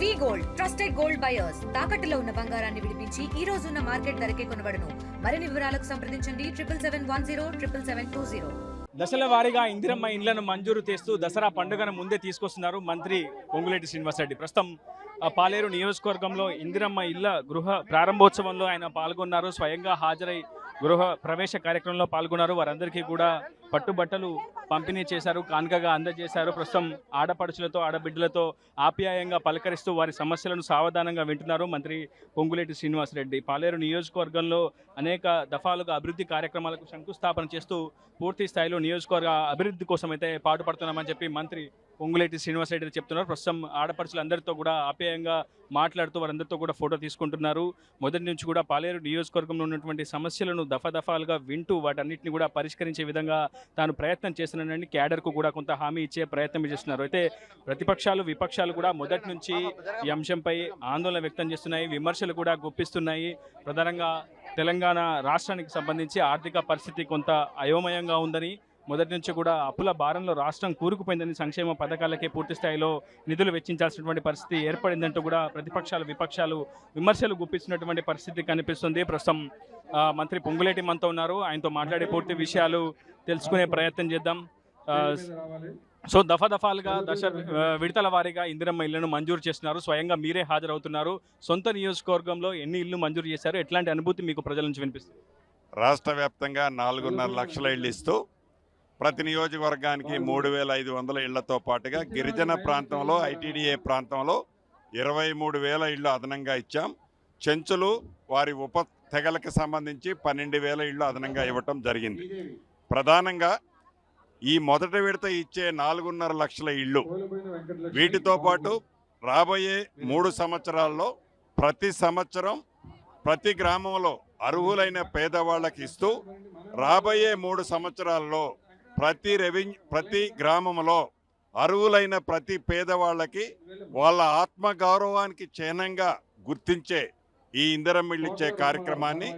వి gold trusted gold buyers తాకట్టులో ఉన్న బంగారాన్ని విడిపించి ఈ రోజు ఉన్న మార్కెట్ ధరకే కొనబడును. మరిన్ని వివరాలకు సంప్రదించండి 7710 దశల వారీగా ఇందిరమ్మ ఇండ్లను మంజూరు చేస్తూ దసరా పండుగను ముందే తీసుకొస్తున్నారు మంత్రి పొంగులేటి శ్రీనివాసరెడ్డి. ప్రస్తుతం పాలేరు నియోజకవర్గంలో ఇందిరమ్మ ఇళ్ల గృహ ప్రారంభోత్సవంలో ఆయన పాల్గొన్నారు. స్వయంగా హాజరై గృహ ప్రవేశ కార్యక్రమంలో పాల్గొన్నారు. వారందరికీ కూడా పట్టుబట్టలు పంపిణీ చేశారు, కానుకగా అందజేశారు. ప్రస్తుతం ఆడపడుచులతో ఆడబిడ్డలతో ఆప్యాయంగా పలకరిస్తూ వారి సమస్యలను సావధానంగా వింటున్నారు మంత్రి పొంగులేటి శ్రీనివాసరెడ్డి. పాలేరు నియోజకవర్గంలో అనేక దఫాలుగా అభివృద్ధి కార్యక్రమాలకు శంకుస్థాపన చేస్తూ పూర్తి స్థాయిలో నియోజకవర్గ అభివృద్ధి కోసం అయితే పాటుపడుతున్నామని చెప్పి మంత్రి పొంగులేటి శ్రీనివాసరెడ్డి చెప్తున్నారు. ప్రస్తుతం ఆడపడుచులందరితో కూడా ఆప్యాయంగా మాట్లాడుతూ వారందరితో కూడా ఫోటో తీసుకుంటున్నారు. మొదటి నుంచి కూడా పాలేరు నియోజకవర్గంలో ఉన్నటువంటి సమస్యలను దఫాలుగా వింటూ వాటన్నిటిని కూడా పరిష్కరించే విధంగా తాను ప్రయత్నం చేస్తున్నానని క్యాడర్కు కూడా కొంత హామీ ఇచ్చే ప్రయత్నం చేస్తున్నారు. అయితే ప్రతిపక్షాలు విపక్షాలు కూడా మొదటి నుంచి ఈ అంశంపై ఆందోళన వ్యక్తం చేస్తున్నాయి, విమర్శలు కూడా గుప్పిస్తున్నాయి. ప్రధానంగా తెలంగాణ రాష్ట్రానికి సంబంధించి ఆర్థిక పరిస్థితి కొంత అయోమయంగా ఉందని, మొదటి నుంచి కూడా అప్పుల భారంలో రాష్ట్రం కూరుకుపోయిందని, సంక్షేమ పథకాలకే పూర్తి స్థాయిలో నిధులు వెచ్చించాల్సినటువంటి పరిస్థితి ఏర్పడిందంటూ కూడా ప్రతిపక్షాలు విపక్షాలు విమర్శలు గుప్పిస్తున్నటువంటి పరిస్థితి కనిపిస్తుంది. ప్రస్తుతం మంత్రి పొంగులేటి మనతో ఉన్నారు. ఆయనతో మాట్లాడే పూర్తి విషయాలు తెలుసుకునే ప్రయత్నం చేద్దాం. సో దఫాలుగా విడతల వారీగా ఇందిరమ్మ ఇళ్లను మంజూరు చేస్తున్నారు. స్వయంగా మీరే హాజరవుతున్నారు. సొంత నియోజకవర్గంలో ఎన్ని ఇళ్లు మంజూరు చేశారు, ఎట్లాంటి అనుభూతి మీకు ప్రజల నుంచి వినిపిస్తుంది? రాష్ట్ర వ్యాప్తంగా 4.5 లక్షల ఇళ్ళు ఇస్తూ ప్రతి నియోజకవర్గానికి 3,500 ఇళ్లతో పాటుగా గిరిజన ప్రాంతంలో ఐటీడీఏ ప్రాంతంలో 23,000 ఇళ్ళు అదనంగా ఇచ్చాం. చెంచులు వారి ఉప తెగలకు సంబంధించి 12,000 ఇళ్ళు అదనంగా ఇవ్వటం జరిగింది. ప్రధానంగా ఈ మొదటి విడత ఇచ్చే 4.5 లక్షల ఇళ్ళు, వీటితో పాటు రాబోయే 3 సంవత్సరాల్లో ప్రతి సంవత్సరం ప్రతి గ్రామంలో అర్హులైన పేదవాళ్ళకి ఇస్తూ రాబోయే 3 సంవత్సరాల్లో ప్రతి గ్రామంలో అర్హులైన ప్రతి పేదవాళ్ళకి వాళ్ళ ఆత్మగౌరవానికి చిహ్నంగా గుర్తించే ఈ ఇందిరమ్మ ఇళ్ళు ఇచ్చే కార్యక్రమాన్ని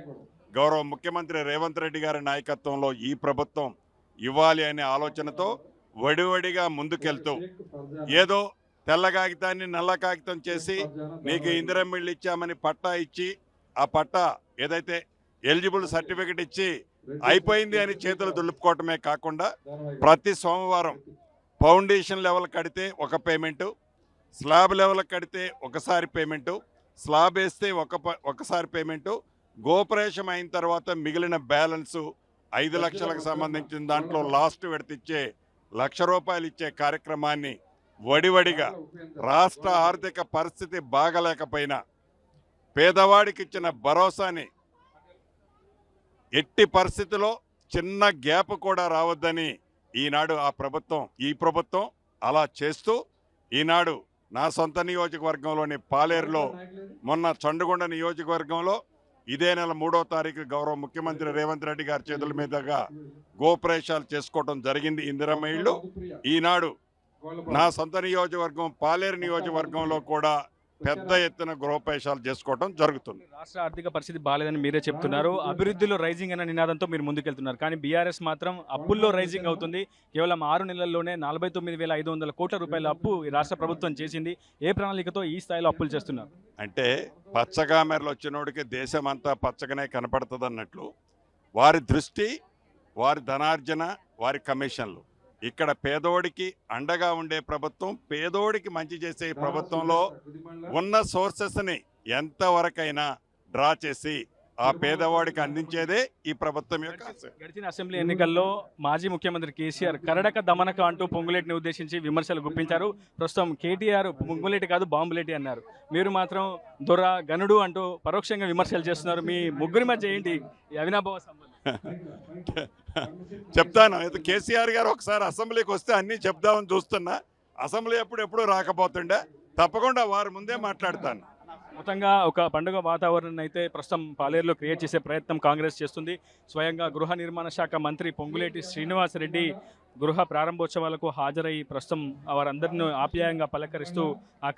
గౌరవ ముఖ్యమంత్రి రేవంత్ రెడ్డి గారి నాయకత్వంలో ఈ ప్రభుత్వం ఇవ్వాలి అనే ఆలోచనతో వడివడిగా ముందుకెళ్తూ ఏదో తెల్ల కాగితాన్ని నల్ల కాగితం చేసి నీకు ఇందిరమ్మ ఇళ్ళు ఇచ్చామని పట్టా ఇచ్చి ఆ పట్టా ఏదైతే ఎలిజిబుల్ సర్టిఫికెట్ ఇచ్చి అయిపోయింది అని చేతులు దులుపుకోవటమే కాకుండా ప్రతి సోమవారం ఫౌండేషన్ లెవెల్ కడితే ఒక పేమెంటు, స్లాబ్ లెవెల్ కడితే ఒకసారి పేమెంటు, స్లాబ్ వేస్తే ఒకసారి పేమెంటు, గోపురేషం అయిన తర్వాత మిగిలిన బ్యాలెన్సు 5 లక్షలకు సంబంధించిన దాంట్లో లాస్ట్ విడతిచ్చే ₹1,00,000 ఇచ్చే కార్యక్రమాన్ని వడివడిగా రాష్ట్ర ఆర్థిక పరిస్థితి బాగలేకపోయినా పేదవాడికి ఇచ్చిన భరోసాని ఎట్టి పరిస్థితిలో చిన్న గ్యాప్ కూడా రావద్దని ఈనాడు ఈ ప్రభుత్వం అలా చేస్తూ ఈనాడు నా సొంత నియోజకవర్గంలోని పాలేరులో మొన్న చండుగొండ నియోజకవర్గంలో ఇదే నెల 3వ తారీఖు గౌరవ ముఖ్యమంత్రి రేవంత్ రెడ్డి గారి చేతుల మీదుగా గోప్రవేశాలు చేసుకోవడం జరిగింది ఇందిరమ్మ ఇళ్ళు. ఈనాడు నా సొంత నియోజకవర్గం పాలేరు నియోజకవర్గంలో కూడా పెద్ద ఎత్తున గృహప్రవేశాలు చేసుకోవడం జరుగుతుంది. రాష్ట్ర ఆర్థిక పరిస్థితి బాగాలేదని మీరే చెప్తున్నారు. అభివృద్ధిలో రైజింగ్ అనే నినాదంతో మీరు ముందుకెళ్తున్నారు. కానీ బీఆర్ఎస్ మాత్రం అప్పుల్లో రైజింగ్ అవుతుంది. కేవలం 6 నెలల్లోనే 49,500 కోట్ల రూపాయల అప్పు ఈ రాష్ట్ర ప్రభుత్వం చేసింది. ఏ ప్రణాళికతో ఈ స్థాయిలో అప్పులు చేస్తున్నారు? అంటే పచ్చగామెరలు వచ్చినోడికి దేశం అంతా పచ్చగానే కనపడుతుంది అన్నట్లు వారి దృష్టి, వారి ధనార్జన, వారి కమిషన్లు. ఇక్కడ పేదోడికి అండగా ఉండే ప్రభుత్వం, పేదోడికి మంచి చేసే ప్రభుత్వంలో ఉన్న సోర్సెస్ని ఎంతవరకైనా డ్రా చేసి ఆ పేదవాడికి అందించేదే ఈ ప్రభుత్వం యొక్క. గడిచిన అసెంబ్లీ ఎన్నికల్లో మాజీ ముఖ్యమంత్రి కేసీఆర్ కరడక దమనక అంటూ పొంగులేటిని ఉద్దేశించి విమర్శలు గుప్పించారు. ప్రస్తుతం కేటీఆర్ పొంగులేటి కాదు బాంబులేటి అన్నారు. మీరు మాత్రం దొర గనుడు అంటూ పరోక్షంగా విమర్శలు చేస్తున్నారు. మీ ముగ్గురి మధ్య ఏంటి అవినాభావ సంబంధం? చెప్తాను. అయితే కేసీఆర్ గారు ఒకసారి అసెంబ్లీకి వస్తే అన్నీ చెప్దామని చూస్తున్నా. అసెంబ్లీ ఎప్పుడు రాకపోతుండే, తప్పకుండా వారి ముందే మాట్లాడతాను. మొత్తంగా ఒక పండుగ వాతావరణం అయితే ప్రస్తుతం పాలేరులో క్రియేట్ చేసే ప్రయత్నం కాంగ్రెస్ చేస్తుంది. స్వయంగా గృహ నిర్మాణ శాఖ మంత్రి పొంగులేటి శ్రీనివాసరెడ్డి గృహ ప్రారంభోత్సవాలకు హాజరై ప్రస్తుతం వారందరినీ ఆప్యాయంగా పలకరిస్తూ ఆ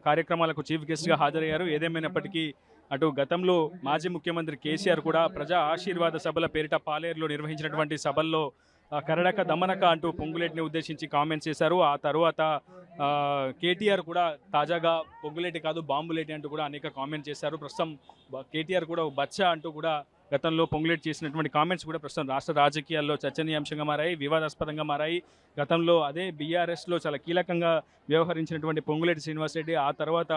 కార్యక్రమాలకు చీఫ్ గెస్ట్గా హాజరయ్యారు. ఏదేమైనప్పటికీ అటు గతంలో మాజీ ముఖ్యమంత్రి కేసీఆర్ కూడా ప్రజా ఆశీర్వాద సభల పేరిట పాలేరులో నిర్వహించినటువంటి సభల్లో కరడక దమనక అంటూ పొంగులేటిని ఉద్దేశించి కామెంట్స్ చేశారు. ఆ తర్వాత కేటీఆర్ కూడా తాజాగా పొంగులేటి కాదు బాంబులేటి అంటూ కూడా అనేక కామెంట్స్ చేశారు. ప్రస్తుతం కేటీఆర్ కూడా బచ్చా అంటూ కూడా గతంలో పొంగులేటి చేసినటువంటి కామెంట్స్ కూడా ప్రస్తుతం రాష్ట్ర రాజకీయాల్లో చర్చనీయాంశంగా మారాయి, వివాదాస్పదంగా మారాయి. గతంలో అదే బీఆర్ఎస్లో చాలా కీలకంగా వ్యవహరించినటువంటి పొంగులేటి శ్రీనివాసరెడ్డి ఆ తర్వాత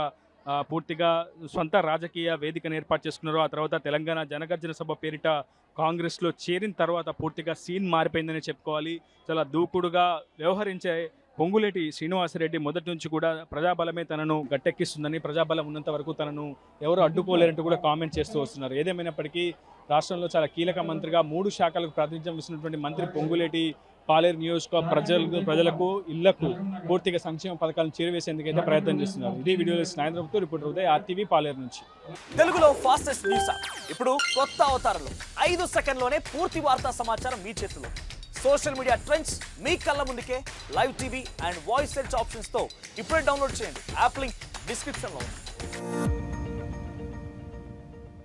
పూర్తిగా సొంత రాజకీయ వేదికను ఏర్పాటు చేసుకున్నారు. ఆ తర్వాత తెలంగాణ జనగర్జన సభ పేరిట కాంగ్రెస్లో చేరిన తర్వాత పూర్తిగా సీన్ మారిపోయిందని చెప్పుకోవాలి. చాలా దూకుడుగా వ్యవహరించే పొంగులేటి శ్రీనివాసరెడ్డి మొదటి నుంచి కూడా ప్రజాబలమే తనను గట్టెక్కిస్తుందని, ప్రజాబలం ఉన్నంత వరకు తనను ఎవరు అడ్డుకోలేరంటూ కూడా కామెంట్ చేస్తూ వస్తున్నారు. ఏదేమైనప్పటికీ రాష్ట్రంలో చాలా కీలక మంత్రిగా 3 శాఖలకు ప్రాతినిధ్యం వహిస్తున్నటువంటి మంత్రి పొంగులేటి పాలేరు నియోజకవర్గ ప్రజలకు ఇళ్లకు పూర్తిగా సంక్షేమ పథకాలను చేరువేసేందుకైతే ప్రయత్నం చేస్తున్నారు. ఇదే వీడియోలో సాయంత్రంతో రిపోర్టర్ ఉదయ్, RTV పాలేరు నుంచి. తెలుగులో ఫాస్టెస్ట్ న్యూస్ ఇప్పుడు కొత్త అవతారంలో 5 సెకండ్లోనే పూర్తి వార్తా సమాచారం మీ చేతిలో. సోషల్ మీడియా ట్రెండ్స్ మీ కళ్ళ ముందుకే live TV and voice search options తో ఇప్పుడే డౌన్లోడ్ చేయండి. యాప్ లింక్ డిస్క్రిప్షన్ లో ఉంది.